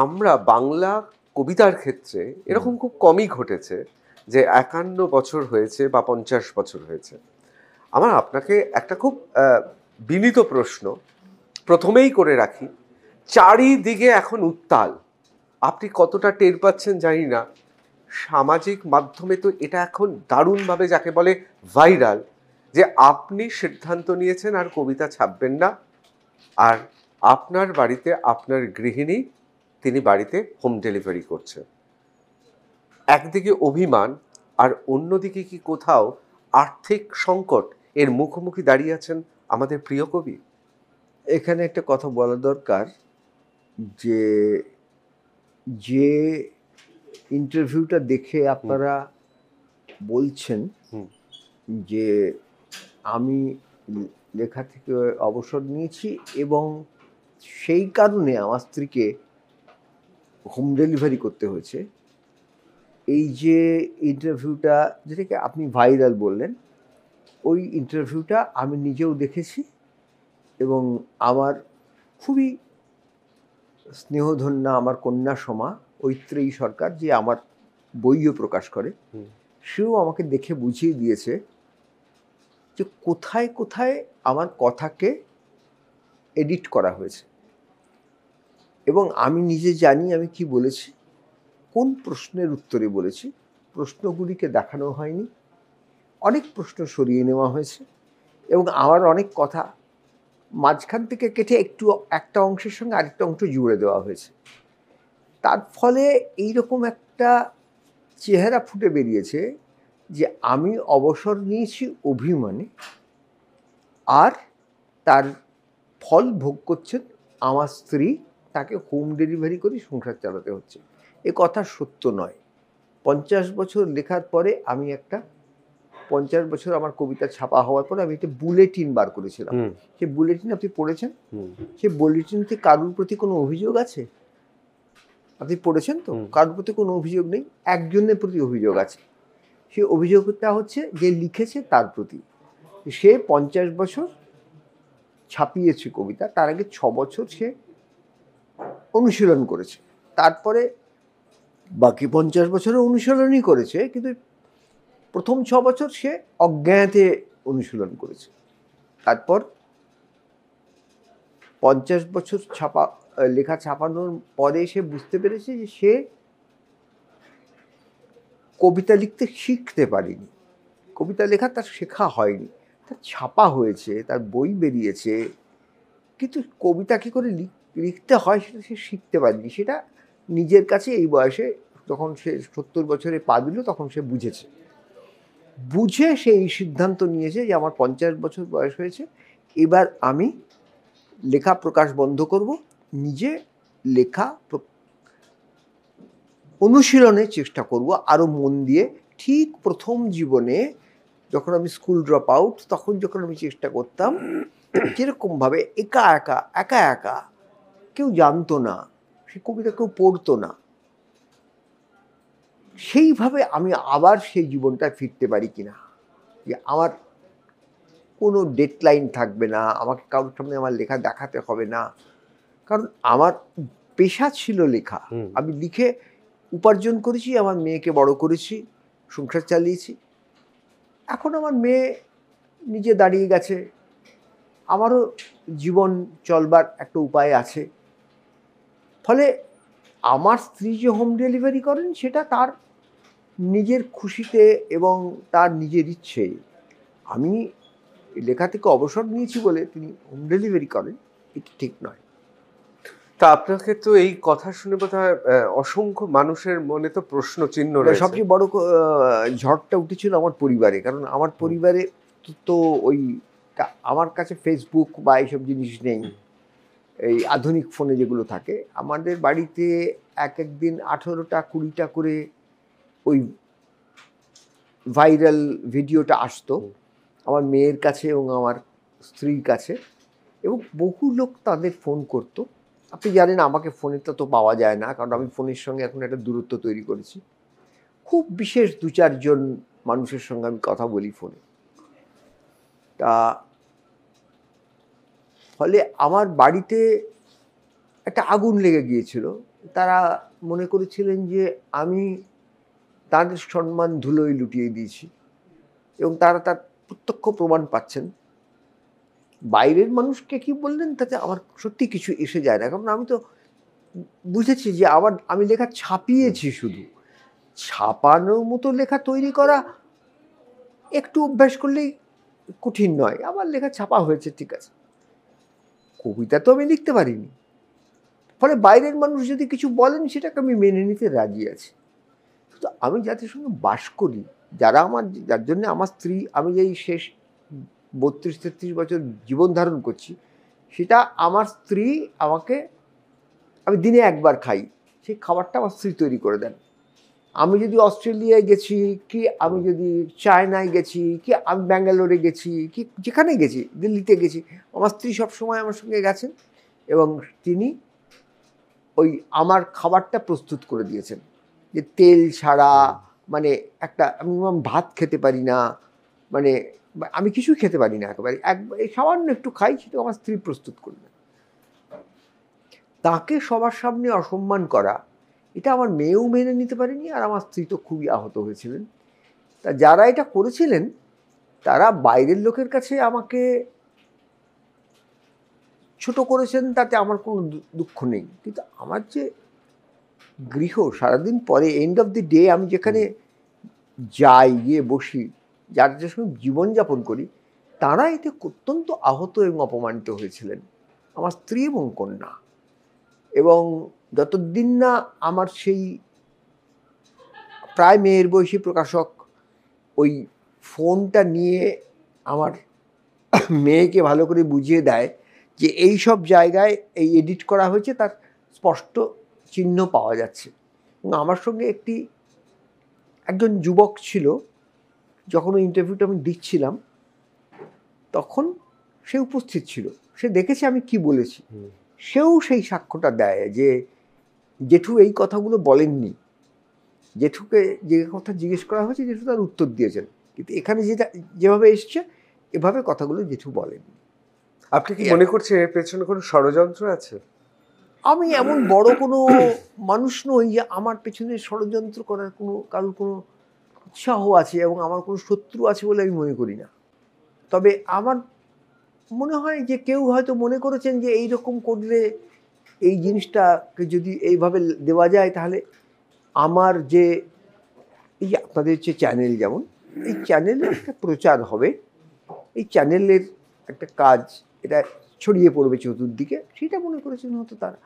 আমরা বাংলা কবিতার ক্ষেত্রে এরকম খুব কমই ঘটেছে যে ৫১ বছর হয়েছে বা ৫০ বছর হয়েছে। আমার আপনাকে একটা খুব বিনীত প্রশ্ন প্রথমেই করে রাখি। চারিদিকে এখন উত্তাল, আপনি কতটা টের পাচ্ছেন জানি না। সামাজিক মাধ্যমে তো এটা এখন দারুণভাবে যাকে বলে ভাইরাল, যে আপনি সিদ্ধান্ত নিয়েছেন আর কবিতা ছাপবেন না, আর আপনার বাড়িতে আপনার গৃহিণী তিনি বাড়িতে হোম ডেলিভারি করছে। একদিকে অভিমান আর অন্যদিকে কি কোথাও আর্থিক সংকট এর মুখোমুখি দাঁড়িয়ে আছেন আমাদের প্রিয় কবি? এখানে একটা কথা বলা দরকার যে যে ইন্টারভিউটা দেখে আপনারা বলছেন যে আমি লেখা থেকে অবসর নিয়েছি এবং সেই কারণে আমার স্ত্রীকে হোম ডেলিভারি করতে হয়েছে, এই যে ইন্টারভিউটা যেটাকে আপনি ভাইরাল বললেন, ওই ইন্টারভিউটা আমি নিজেও দেখেছি এবং আমার খুবই স্নেহধন্যা আমার কন্যা সমা ঐত্রেয়ী সরকার, যে আমার বইও প্রকাশ করে, সেও আমাকে দেখে বুঝিয়ে দিয়েছে যে কোথায় কোথায় আমার কথাকে এডিট করা হয়েছে এবং আমি নিজে জানি আমি কি বলেছি, কোন প্রশ্নের উত্তরে বলেছি। প্রশ্নগুলিকে দেখানো হয়নি, অনেক প্রশ্ন সরিয়ে নেওয়া হয়েছে এবং আমার অনেক কথা মাঝখান থেকে কেটে একটু একটা অংশের সঙ্গে আরেকটা অংশ জুড়ে দেওয়া হয়েছে। তার ফলে এইরকম একটা চেহারা ফুটে বেরিয়েছে যে আমি অবসর নিয়েছি অভিমানে, আর তার ফল ভোগ করছেন আমার স্ত্রী, তাকে হোম ডেলিভারি করে সংসার চালাতে হচ্ছে। এ কথা সত্য নয়। ৫০ বছর লেখার পরে আমি একটা ৫০ বছর আমার কবিতা ছাপা হওয়ার পরে আমি একটা বুলেটিন বার করেছিলাম। সে বুলেটিন আপনি পড়েছেন? সে বুলেটিনতে কারোর প্রতি কোনো অভিযোগ আছে? আপনি পড়েছেন তো? কারোর প্রতি কোনো অভিযোগ নেই, একজনের প্রতি অভিযোগ আছে। সে অভিযোগটা হচ্ছে যে লিখেছে তার প্রতি। সে ৫০ বছর ছাপিয়েছে কবিতা, তার আগে ৬ বছর সে অনুশীলন করেছে, তারপরে বাকি ৫০ বছরে অনুশীলনই করেছে, কিন্তু প্রথম ৬ বছর সে অজ্ঞাতে অনুশীলন করেছে। তারপর ৫০ বছর লেখা ছাপানোর পরে সে বুঝতে পেরেছে যে সে কবিতা লিখতে শিখতে পারেনি, কবিতা লেখা তার শেখা হয়নি, তার ছাপা হয়েছে, তার বই বেরিয়েছে, কিন্তু কবিতা কী করে লিখতে হয় সেটা সে শিখতে পারেনি। সেটা নিজের কাছে এই বয়সে, যখন সে ৭০ বছরে পা দিল, তখন সে বুঝেছে। বুঝে সে এই সিদ্ধান্ত নিয়েছে যে আমার ৫০ বছর বয়স হয়েছে, এবার আমি লেখা প্রকাশ বন্ধ করব, নিজে লেখা অনুশীলনের চেষ্টা করব আরও মন দিয়ে। ঠিক প্রথম জীবনে যখন আমি স্কুল ড্রপ আউট, তখন যখন আমি চেষ্টা করতাম যেরকমভাবে একা একা একা একা, কেউ জানতো না, সে কবিতা কেউ পড়তো না, সেইভাবে আমি আবার সেই জীবনটায় ফিরতে পারি কিনা, যে আমার কোনো ডেডলাইন থাকবে না, আমাকে কারোর সামনে আমার লেখা দেখাতে হবে না, কারণ আমার পেশা ছিল লেখা। আমি লিখে উপার্জন করেছি, আমার মেয়েকে বড় করেছি, সংসার চালিয়েছি। এখন আমার মেয়ে নিজে দাঁড়িয়ে গেছে, আমারও জীবন চলবার একটা উপায় আছে। ফলে আমার স্ত্রী যে হোম ডেলিভারি করেন সেটা তার নিজের খুশিতে এবং তার নিজের ইচ্ছে। আমি লেখা থেকে অবসর নিয়েছি বলে তিনি হোম ডেলিভারি করেন, এটি ঠিক নয়। তা আপনাকে তো এই কথা শুনে বোধহয় অসংখ্য মানুষের মনে তো প্রশ্ন চিহ্ন রয়েছে। সবচেয়ে বড় ঝড়টা উঠেছিল আমার পরিবারে, কারণ আমার পরিবারে তো ওই আমার কাছে ফেসবুক বা এইসব জিনিস নেই, এই আধুনিক ফোনে যেগুলো থাকে। আমাদের বাড়িতে এক একদিন 18টা 20টা করে ওই ভাইরাল ভিডিওটা আসতো আমার মেয়ের কাছে এবং আমার স্ত্রীর কাছে, এবং বহু লোক তাদের ফোন করতো। আপনি জানেন আমাকে ফোনেতে তো পাওয়া যায় না, কারণ আমি ফোনের সঙ্গে এখন একটা দূরত্ব তৈরি করেছি। খুব বিশেষ 2-4 জন মানুষের সঙ্গে আমি কথা বলি ফোনে। তা ফলে আমার বাড়িতে একটা আগুন লেগে গিয়েছিল তারা মনে করেছিলেন যে আমি তাদের সম্মান ধুলোয় লুটিয়ে দিয়েছি, এবং তারা তার প্রত্যক্ষ প্রমাণ পাচ্ছেন। বাইরের মানুষকে কি বললেন তাতে আমার সত্যি কিছু এসে যায় না, কারণ আমি তো বুঝেছি যে আমি লেখা ছাপিয়েছি, শুধু ছাপানোর মতো লেখা তৈরি করা একটু অভ্যাস করলেই কঠিন নয়। আমার লেখা ছাপা হয়েছে, ঠিক আছে, কবিতা তো আমি লিখতে পারিনি, ফলে বাইরের মানুষ যদি কিছু বলেন সেটাকে আমি মেনে নিতে রাজি আছি। তো আমি যাদের সঙ্গে বাস করি, যার জন্য আমার স্ত্রী, আমি যেই শেষ 32-33 বছর জীবন ধারণ করছি, সেটা আমার স্ত্রী আমাকে, আমি দিনে একবার খাই, সেই খাবারটা আমার স্ত্রী তৈরি করে দেন। আমি যদি অস্ট্রেলিয়ায় গেছি, কি আমি যদি চায়নায় গেছি, কি আমি ব্যাঙ্গালোরে গেছি, কি যেখানে গেছি, দিল্লিতে গেছি, আমার স্ত্রী সবসময় আমার সঙ্গে গেছেন এবং তিনি ওই আমার খাবারটা প্রস্তুত করে দিয়েছেন, যে তেল ছাড়া, মানে একটা আমি ভাত খেতে পারি না, মানে আমি কিছুই খেতে পারি না একেবারে, এই সামান্য একটু খাই, সেটা আমার স্ত্রী প্রস্তুত করলেন। তাকে সবার সামনে অসম্মান করা, এটা আমার মেয়েও মেনে নিতে পারেনি, আর আমার স্ত্রী তো খুবই আহত হয়েছিলেন। তা যারা এটা করেছিলেন তারা বাইরের লোকের কাছে আমাকে ছোট করেছেন, তাতে আমার কোনো দুঃখ নেই, কিন্তু আমার যে গৃহ, সারাদিন পরে এন্ড অফ দি ডে আমি যেখানে যাই, গিয়ে বসি, যাদের সঙ্গে জীবনযাপন করি, তারা এতে অত্যন্ত আহত এবং অপমানিত হয়েছিলেন, আমার স্ত্রী এবং কন্যা। এবং যতদিন না আমার সেই প্রায় মেয়ের বয়সী প্রকাশক ওই ফোনটা নিয়ে আমার মেয়েকে ভালো করে বুঝিয়ে দেয় যে এই সব জায়গায় এই এডিট করা হয়েছে, তার স্পষ্ট চিহ্ন পাওয়া যাচ্ছে। এবং আমার সঙ্গে একজন যুবক ছিল, যখন ওই ইন্টারভিউটা আমি দিচ্ছিলাম তখন সে উপস্থিত ছিল, সে দেখেছে আমি কি বলেছি, সেও সেই সাক্ষ্যটা দেয় যে জেঠু এই কথাগুলো বলেননি, জেঠুকে যে কথা জিজ্ঞেস করা হয়েছে জেঠু তার উত্তর দিয়েছেন, কিন্তু এখানে যেভাবে এসছে এভাবে কথাগুলো জেঠু বলেননি। আপনি কি মনে করছেন এর পেছনে কোনো ষড়যন্ত্র আছে? আমি এমন বড় কোনো মানুষ নই যে আমার পেছনে ষড়যন্ত্র করার কারোর কোনো উৎসাহ আছে এবং আমার কোনো শত্রু আছে বলে আমি মনে করি না। তবে আমার মনে হয় যে কেউ হয়তো মনে করেছেন যে এই রকম করলে, এই জিনিসটাকে যদি এইভাবে দেওয়া যায়, তাহলে আমার যে এই যে আপনাদের যে চ্যানেল, যেমন এই চ্যানেলের একটা প্রচার হবে, এই চ্যানেলের একটা কাজ, এটা ছড়িয়ে পড়বে চতুর্দিকে, সেটা মনে করেছেন হয়তো তারা।